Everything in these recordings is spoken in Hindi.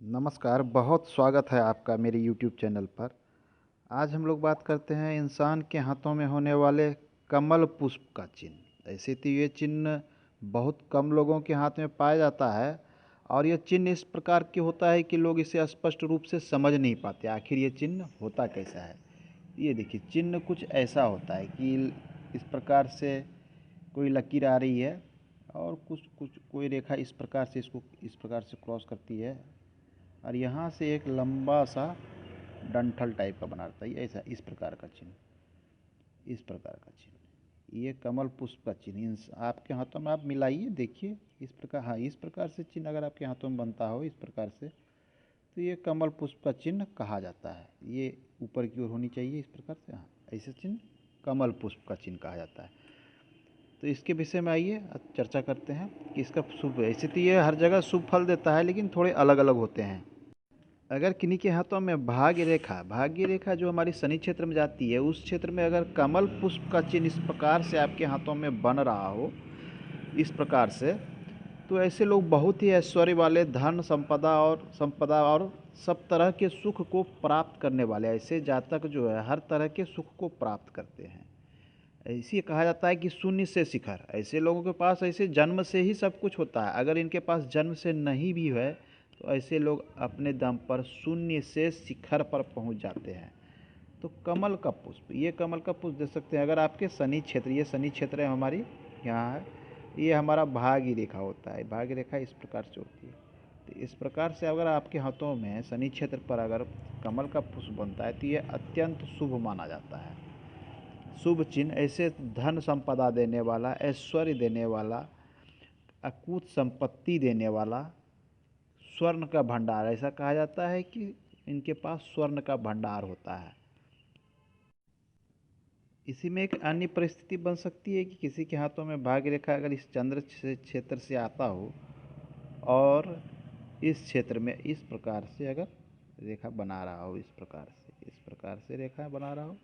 नमस्कार, बहुत स्वागत है आपका मेरे यूट्यूब चैनल पर। आज हम लोग बात करते हैं इंसान के हाथों में होने वाले कमल पुष्प का चिन्ह। ऐसे तो ये चिन्ह बहुत कम लोगों के हाथ में पाया जाता है और ये चिन्ह इस प्रकार के होता है कि लोग इसे स्पष्ट रूप से समझ नहीं पाते आखिर ये चिन्ह होता कैसा है। ये देखिए, चिन्ह कुछ ऐसा होता है कि इस प्रकार से कोई लकीर आ रही है और कुछ कुछ कोई रेखा इस प्रकार से इसको इस प्रकार से क्रॉस करती है और यहाँ से एक लंबा सा डंठल टाइप का बना रहता है, ऐसा इस प्रकार का चिन्ह, इस प्रकार का चिन्ह, ये कमल पुष्प का चिन्ह आपके हाथों में आप मिलाइए, देखिए इस प्रकार। हाँ, इस प्रकार से चिन्ह अगर आपके हाथों में बनता हो इस प्रकार से, तो ये कमल पुष्प का चिन्ह कहा जाता है। ये ऊपर की ओर होनी चाहिए इस प्रकार से। हाँ, ऐसे चिन्ह कमल पुष्प का चिन्ह कहा जाता है। तो इसके विषय में आइए चर्चा करते हैं कि इसका शुभ, ऐसे तो ये हर जगह शुभ फल देता है लेकिन थोड़े अलग अलग होते हैं। अगर किन्हीं के हाथों में भाग्य रेखा जो हमारी शनि क्षेत्र में जाती है, उस क्षेत्र में अगर कमल पुष्प का चिन्ह इस प्रकार से आपके हाथों में बन रहा हो इस प्रकार से, तो ऐसे लोग बहुत ही ऐश्वर्य वाले, धन संपदा और सब तरह के सुख को प्राप्त करने वाले, ऐसे जातक जो है हर तरह के सुख को प्राप्त करते हैं। ऐसे कहा जाता है कि शून्य से शिखर, ऐसे लोगों के पास ऐसे जन्म से ही सब कुछ होता है। अगर इनके पास जन्म से नहीं भी है तो ऐसे लोग अपने दम पर शून्य से शिखर पर पहुंच जाते हैं। तो कमल का पुष्प, ये कमल का पुष्प देख सकते हैं। अगर आपके शनि क्षेत्र, ये शनि क्षेत्र है हमारी, यहाँ है, ये हमारा भाग्य रेखा होता है। भाग्य रेखा इस प्रकार से होती है। तो इस प्रकार से अगर आपके हाथों में शनि क्षेत्र पर अगर कमल का पुष्प बनता है तो ये अत्यंत शुभ माना जाता है। शुभ चिन्ह ऐसे धन संपदा देने वाला, ऐश्वर्य देने वाला, अकूत संपत्ति देने वाला, स्वर्ण का भंडार, ऐसा कहा जाता है कि इनके पास स्वर्ण का भंडार होता है। इसी में एक अन्य परिस्थिति बन सकती है कि किसी के हाथों में भाग्य रेखा अगर इस चंद्र क्षेत्र से आता हो और इस क्षेत्र में इस प्रकार से अगर रेखा बना रहा हो, इस प्रकार से रेखा बना रहा हो,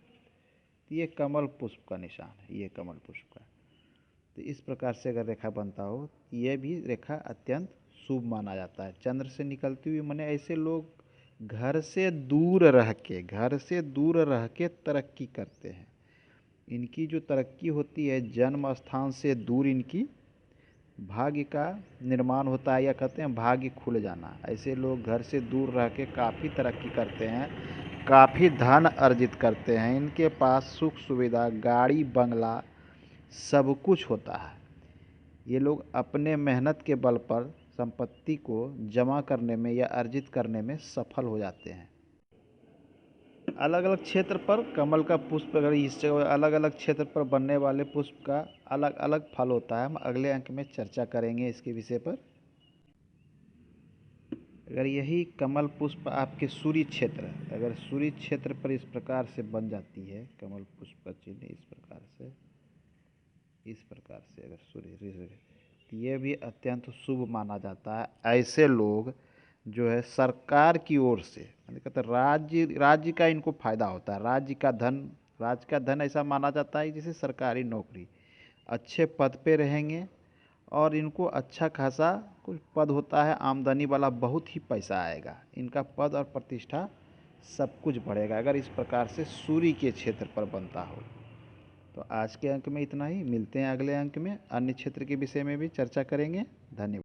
तो ये कमल पुष्प का निशान है, ये कमल पुष्प का। तो इस प्रकार से अगर रेखा बनता हो, ये भी रेखा अत्यंत शुभ माना जाता है। चंद्र से निकलती हुई, माने ऐसे लोग घर से दूर रह के तरक्की करते हैं। इनकी जो तरक्की होती है, जन्म स्थान से दूर इनकी भाग्य का निर्माण होता है, या कहते हैं भाग्य खुल जाना। ऐसे लोग घर से दूर रह के काफ़ी तरक्की करते हैं, काफ़ी धन अर्जित करते हैं। इनके पास सुख सुविधा, गाड़ी बंगला सब कुछ होता है। ये लोग अपने मेहनत के बल पर संपत्ति को जमा करने में या अर्जित करने में सफल हो जाते हैं। अलग अलग क्षेत्र पर कमल का पुष्प, अगर इस अलग अलग क्षेत्र पर बनने वाले पुष्प का अलग अलग फल होता है। हम अगले अंक में चर्चा करेंगे इसके विषय पर। अगर यही कमल पुष्प आपके सूर्य क्षेत्र, अगर सूर्य क्षेत्र पर इस प्रकार से बन जाती है कमल पुष्प का चिन्ह, इस प्रकार से अगर सूर्य, ये भी अत्यंत शुभ माना जाता है। ऐसे लोग जो है सरकार की ओर से, मतलब कहते हैं राज्य का इनको फायदा होता है। राज्य का धन ऐसा माना जाता है जैसे सरकारी नौकरी, अच्छे पद पे रहेंगे और इनको अच्छा खासा कुछ पद होता है, आमदनी वाला, बहुत ही पैसा आएगा, इनका पद और प्रतिष्ठा सब कुछ बढ़ेगा अगर इस प्रकार से सूर्य के क्षेत्र पर बनता हो। तो आज के अंक में इतना ही, मिलते हैं अगले अंक में, अन्य क्षेत्र के विषय में भी चर्चा करेंगे। धन्यवाद।